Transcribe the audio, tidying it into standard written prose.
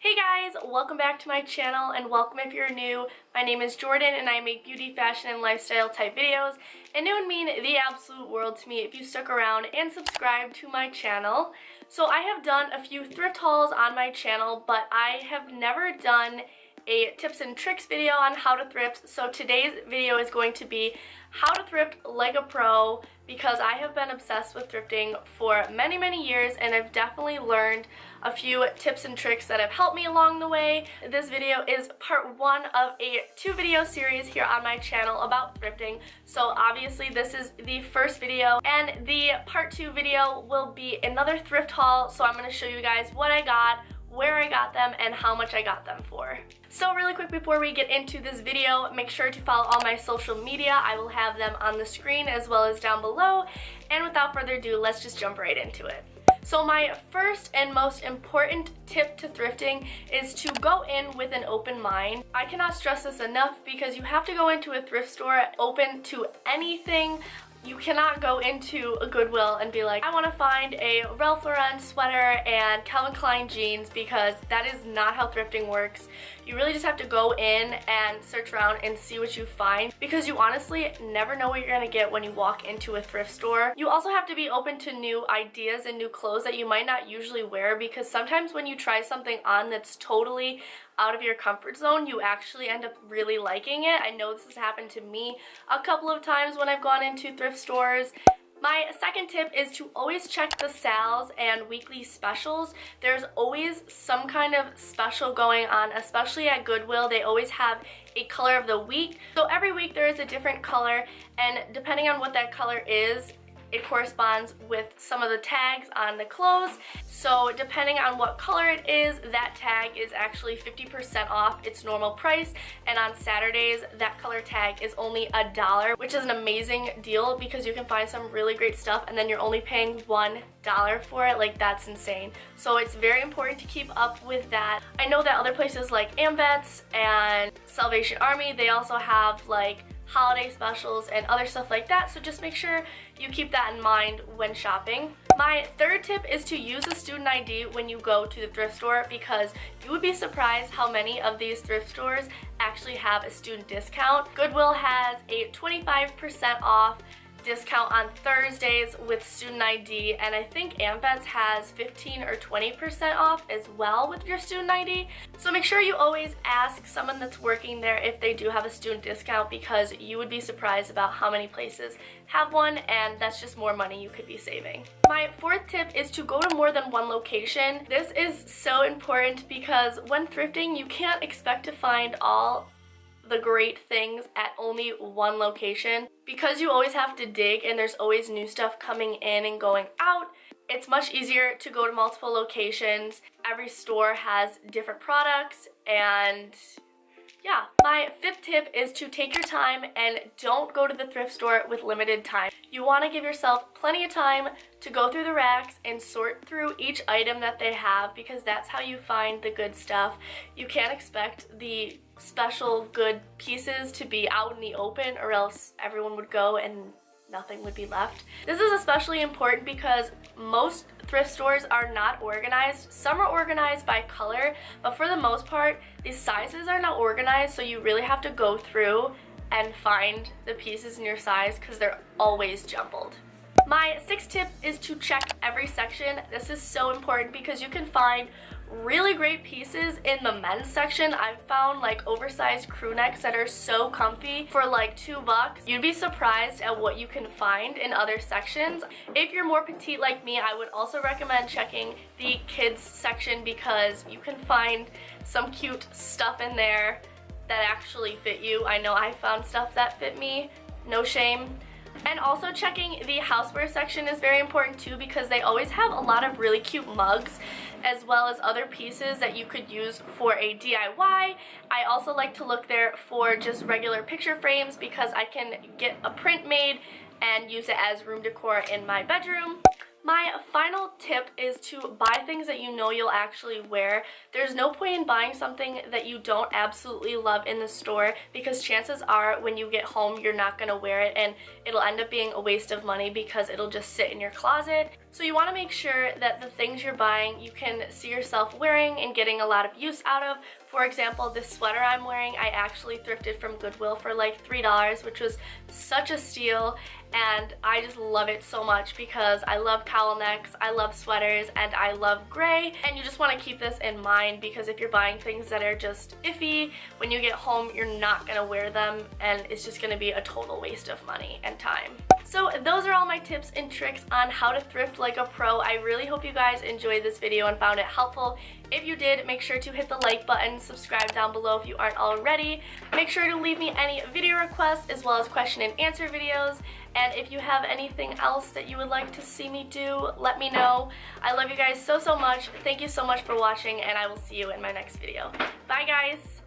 Hey guys, welcome back to my channel and welcome if you're new. My name is Jordan and I make beauty, fashion, and lifestyle type videos, and it would mean the absolute world to me if you stuck around and subscribed to my channel. So I have done a few thrift hauls on my channel, but I have never done a tips and tricks video on how to thrift. So today's video is going to be how to thrift like a pro, because I have been obsessed with thrifting for many years and I've definitely learned a few tips and tricks that have helped me along the way. This video is part one of a 2-video series here on my channel about thrifting. So obviously this is the first video, and the part 2 video will be another thrift haul. So I'm going to show you guys what I got, where I got them, and how much I got them for. So really quick before we get into this video, make sure to follow all my social media. I will have them on the screen as well as down below. And without further ado, let's just jump right into it. So my first and most important tip to thrifting is to go in with an open mind. I cannot stress this enough because you have to go into a thrift store open to anything. You cannot go into a Goodwill and be like, I want to find a Ralph Lauren sweater and Calvin Klein jeans, because that is not how thrifting works. You really just have to go in and search around and see what you find, because you honestly never know what you're going to get when you walk into a thrift store. You also have to be open to new ideas and new clothes that you might not usually wear, because sometimes when you try something on that's totally out of your comfort zone, you actually end up really liking it. I know this has happened to me a couple of times when I've gone into thrift stores. My second tip is to always check the sales and weekly specials. There's always some kind of special going on, especially at Goodwill. They always have a color of the week. So every week there is a different color, and depending on what that color is, it corresponds with some of the tags on the clothes. So depending on what color it is, that tag is actually 50% off its normal price, and on Saturdays that color tag is only $1, which is an amazing deal because you can find some really great stuff and then you're only paying $1 for it. Like, that's insane. So it's very important to keep up with that. I know that other places like AmVets and Salvation Army, they also have like holiday specials and other stuff like that, so just make sure you keep that in mind when shopping. My third tip is to use a student ID when you go to the thrift store, because you would be surprised how many of these thrift stores actually have a student discount. Goodwill has a 25% off discount on Thursdays with student ID, and I think AmVets has 15 or 20% off as well with your student ID. So make sure you always ask someone that's working there if they do have a student discount, because you would be surprised about how many places have one, and that's just more money you could be saving. My fourth tip is to go to more than one location. This is so important because when thrifting, you can't expect to find all the great things at only one location, because you always have to dig and there's always new stuff coming in and going out. It's much easier to go to multiple locations. Every store has different products, and yeah. My fifth tip is to take your time and don't go to the thrift store with limited time. You want to give yourself plenty of time to go through the racks and sort through each item that they have, because that's how you find the good stuff. You can't expect the special good pieces to be out in the open, or else everyone would go and nothing would be left. This is especially important because most thrift stores are not organized. Some are organized by color, but for the most part, these sizes are not organized, so you really have to go through and find the pieces in your size because they're always jumbled. My sixth tip is to check every section. This is so important because you can find really great pieces in the men's section. I've found like oversized crew necks that are so comfy for like $2. You'd be surprised at what you can find in other sections. If you're more petite like me, I would also recommend checking the kids section, because you can find some cute stuff in there that actually fit you. I know I found stuff that fit me, no shame. And also checking the houseware section is very important too, because they always have a lot of really cute mugs as well as other pieces that you could use for a DIY. I also like to look there for just regular picture frames, because I can get a print made and use it as room decor in my bedroom. My final tip is to buy things that you know you'll actually wear. There's no point in buying something that you don't absolutely love in the store, because chances are when you get home you're not going to wear it and it'll end up being a waste of money because it'll just sit in your closet. So you want to make sure that the things you're buying you can see yourself wearing and getting a lot of use out of. For example, this sweater I'm wearing, I actually thrifted from Goodwill for like $3, which was such a steal, and I just love it so much because I love cowl necks, I love sweaters, and I love gray. And you just want to keep this in mind because if you're buying things that are just iffy, when you get home you're not going to wear them and it's just going to be a total waste of money and time. So those are all my tips and tricks on how to thrift like a pro. I really hope you guys enjoyed this video and found it helpful. If you did, make sure to hit the like button, subscribe down below if you aren't already. Make sure to leave me any video requests as well as question and answer videos. And if you have anything else that you would like to see me do, let me know. I love you guys so much. Thank you so much for watching, and I will see you in my next video. Bye guys!